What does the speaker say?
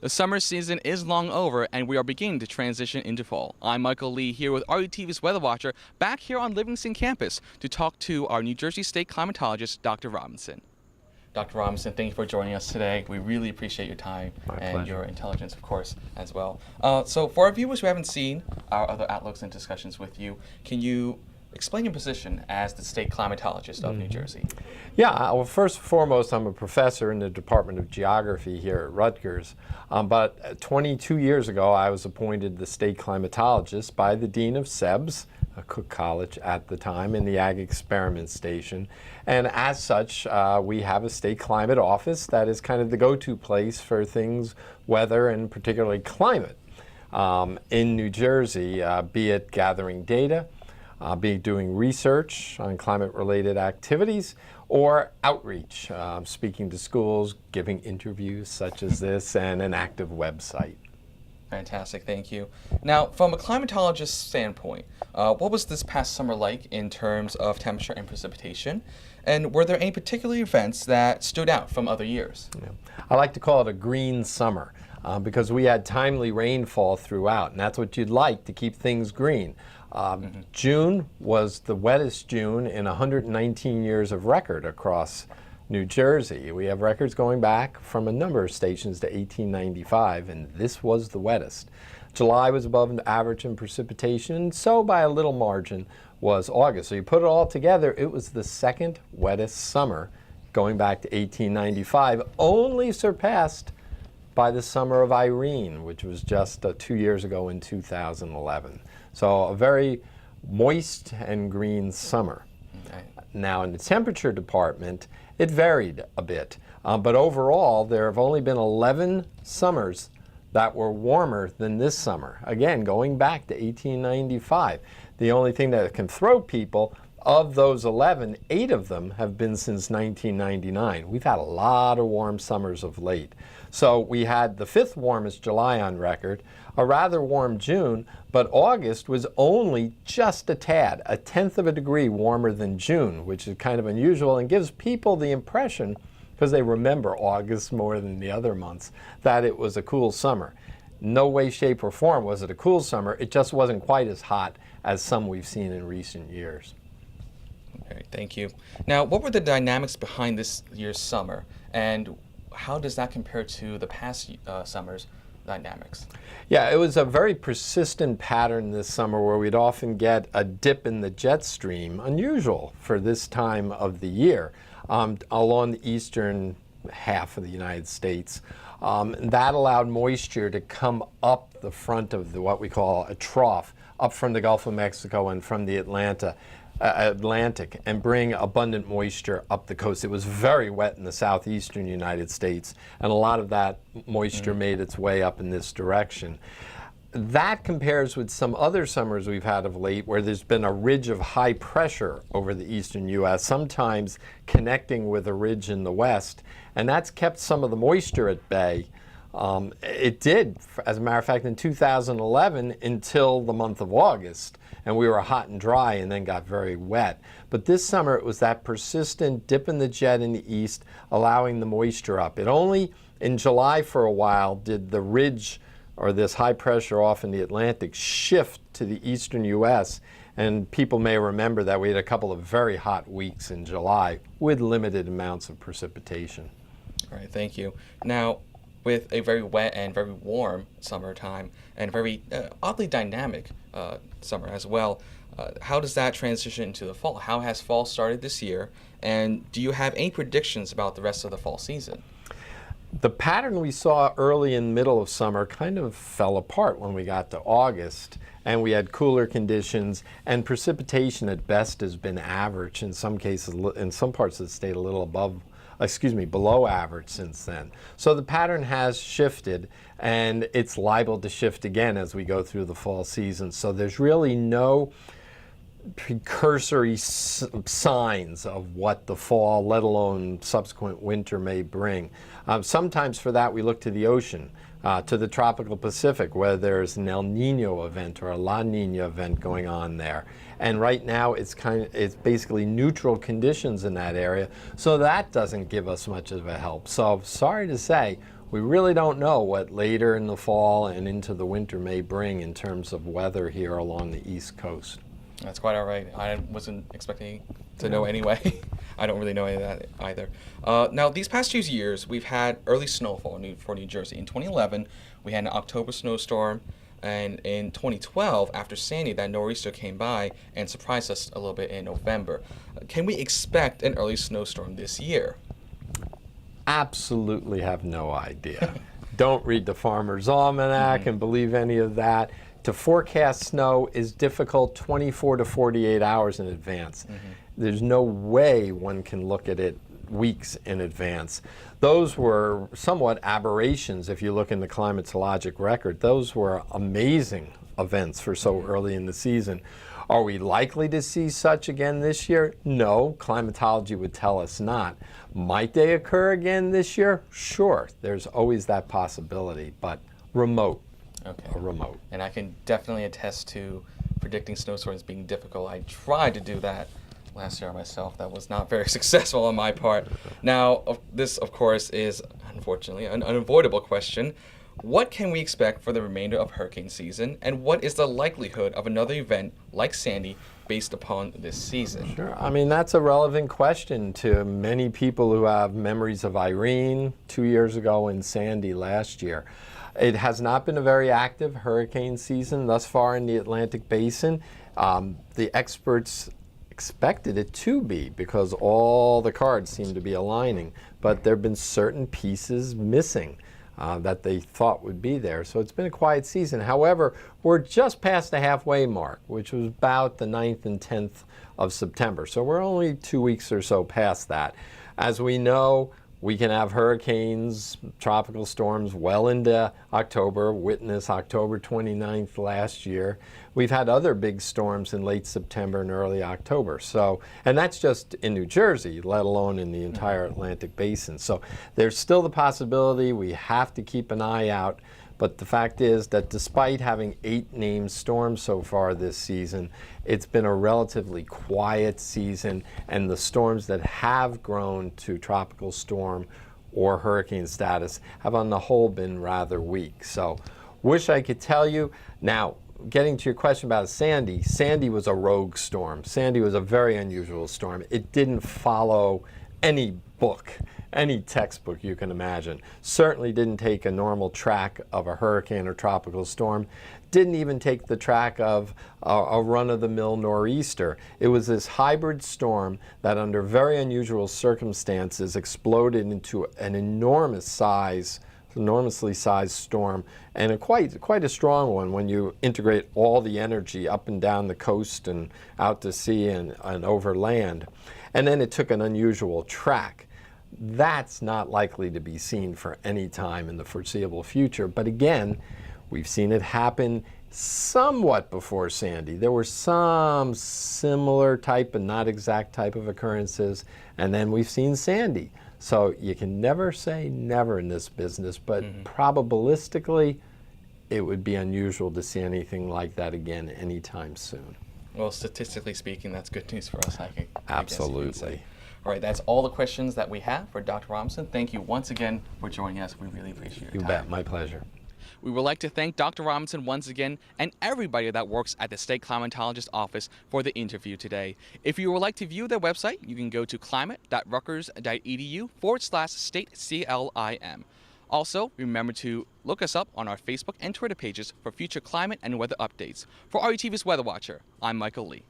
The summer season is long over, and we are beginning to transition into fall. I'm Michael Lee here with RUTV's Weather Watcher, back here on Livingston campus to talk to our New Jersey State climatologist, Dr. Robinson. Dr. Robinson, thank you for joining us today. We really appreciate your time and your intelligence, of course, as well. So for our viewers who haven't seen our other outlooks and discussions with you, can you explain your position as the state climatologist of New Jersey? Yeah, well, first and foremost, I'm a professor in the Department of Geography here at Rutgers. But 22 years ago, I was appointed the state climatologist by the dean of SEBS, Cook College at the time, in the Ag Experiment Station. And as such, we have a state climate office that is kind of the go-to place for things, weather, and particularly climate in New Jersey, be it gathering data, be doing research on climate-related activities, or outreach, speaking to schools, giving interviews such as this, and an active website. Fantastic, thank you. Now, from a climatologist's standpoint, what was this past summer like in terms of temperature and precipitation? And were there any particular events that stood out from other years? Yeah. I like to call it a green summer because we had timely rainfall throughout, and that's what you'd like to keep things green. June was the wettest June in 119 years of record across New Jersey. We have records going back from a number of stations to 1895, and this was the wettest. July was above the average in precipitation, so by a little margin was August. So you put it all together, it was the second wettest summer going back to 1895, only surpassed by the summer of Irene, which was just 2 years ago in 2011. So a very moist and green summer. Okay. Now in the temperature department, it varied a bit, but overall there have only been 11 summers that were warmer than this summer. Again, going back to 1895. The only thing that can throw people, of those 11, 8 of them have been since 1999. We've had a lot of warm summers of late. So we had the 5th warmest July on record, a rather warm June, but August was only just a tad, a 1/10 of a degree warmer than June, which is kind of unusual and gives people the impression, because they remember August more than the other months, that it was a cool summer. No way, shape, or form was it a cool summer. It just wasn't quite as hot as some we've seen in recent years. Okay, thank you. Now, what were the dynamics behind this year's summer, and how does that compare to the past summer's dynamics? Yeah, it was a very persistent pattern this summer where we'd often get a dip in the jet stream, unusual for this time of the year, along the eastern half of the United States. That allowed moisture to come up the front of what we call a trough, up from the Gulf of Mexico and from the Atlantic, and bring abundant moisture up the coast. It was very wet in the southeastern United States, and a lot of that moisture made its way up in this direction. That compares with some other summers we've had of late where there's been a ridge of high pressure over the eastern U.S., sometimes connecting with a ridge in the west, and that's kept some of the moisture at bay. It did, as a matter of fact, in 2011 until the month of August, and we were hot and dry and then got very wet. But this summer it was that persistent dip in the jet in the east, allowing the moisture up. It only in July for a while did the ridge, or this high pressure off in the Atlantic, shift to the eastern U.S., and people may remember that we had a couple of very hot weeks in July with limited amounts of precipitation. All right, thank you. Now, with a very wet and very warm summertime and very oddly dynamic summer as well, how does that transition into the fall? How has fall started this year, and do you have any predictions about the rest of the fall season? The pattern we saw early and middle of summer kind of fell apart when we got to August, and we had cooler conditions, and precipitation at best has been average. In some cases, in some parts of the state, a little below average since then. So the pattern has shifted, and it's liable to shift again as we go through the fall season. So there's really no precursory signs of what the fall, let alone subsequent winter, may bring. Sometimes for that we look to the ocean, to the tropical Pacific, where there's an El Nino event or a La Nina event going on there. And right now it's basically neutral conditions in that area, so that doesn't give us much of a help. So sorry to say, we really don't know what later in the fall and into the winter may bring in terms of weather here along the East Coast. That's quite all right. I wasn't expecting to know anyway. I don't really know any of that either. Now, these past few years, we've had early snowfall for New Jersey. In 2011, we had an October snowstorm. And in 2012, after Sandy, that nor'easter came by and surprised us a little bit in November. Can we expect an early snowstorm this year? Absolutely have no idea. Don't read the Farmer's Almanac and believe any of that. To forecast snow is difficult 24 to 48 hours in advance. There's no way one can look at it weeks in advance. Those were somewhat aberrations if you look in the climatologic record. Those were amazing events for so early in the season. Are we likely to see such again this year? No, climatology would tell us not. Might they occur again this year? Sure, there's always that possibility, but remote. Okay. Remote. And I can definitely attest to predicting snowstorms being difficult. I tried to do that last year myself. That was not very successful on my part. Now, this, of course, is unfortunately an unavoidable question. What can we expect for the remainder of hurricane season, and what is the likelihood of another event like Sandy based upon this season? Sure. I mean, that's a relevant question to many people who have memories of Irene 2 years ago and Sandy last year. It has not been a very active hurricane season thus far in the Atlantic Basin. The experts expected it to be because all the cards seem to be aligning, but there have been certain pieces missing that they thought would be there. So it's been a quiet season. However, we're just past the halfway mark, which was about the 9th and 10th of September. So we're only 2 weeks or so past that. As we know, we can have hurricanes, tropical storms well into October. Witness October 29th last year. We've had other big storms in late September and early October. So, and that's just in New Jersey, let alone in the entire Atlantic Basin. So there's still the possibility. We have to keep an eye out. But the fact is that despite having 8 named storms so far this season, it's been a relatively quiet season, and the storms that have grown to tropical storm or hurricane status have on the whole been rather weak. So wish I could tell you. Now, getting to your question about Sandy, Sandy was a rogue storm. Sandy was a very unusual storm. It didn't follow any book, any textbook you can imagine. Certainly didn't take a normal track of a hurricane or tropical storm. Didn't even take the track of a run-of-the-mill nor'easter. It was this hybrid storm that under very unusual circumstances exploded into an enormously sized storm, and quite a strong one when you integrate all the energy up and down the coast and out to sea and over land. And then it took an unusual track. That's not likely to be seen for any time in the foreseeable future. But again, we've seen it happen somewhat before Sandy. There were some similar type but not exact type of occurrences, and then we've seen Sandy. So you can never say never in this business, but probabilistically, it would be unusual to see anything like that again anytime soon. Well, statistically speaking, that's good news for us, I guess you can Absolutely. say. All right, that's all the questions that we have for Dr. Robinson. Thank you once again for joining us. We really appreciate your time. You bet. My pleasure. We would like to thank Dr. Robinson once again and everybody that works at the State Climatologist Office for the interview today. If you would like to view their website, you can go to climate.rutgers.edu/state-CLIM. Also, remember to look us up on our Facebook and Twitter pages for future climate and weather updates. For RUTV's Weather Watcher, I'm Michael Lee.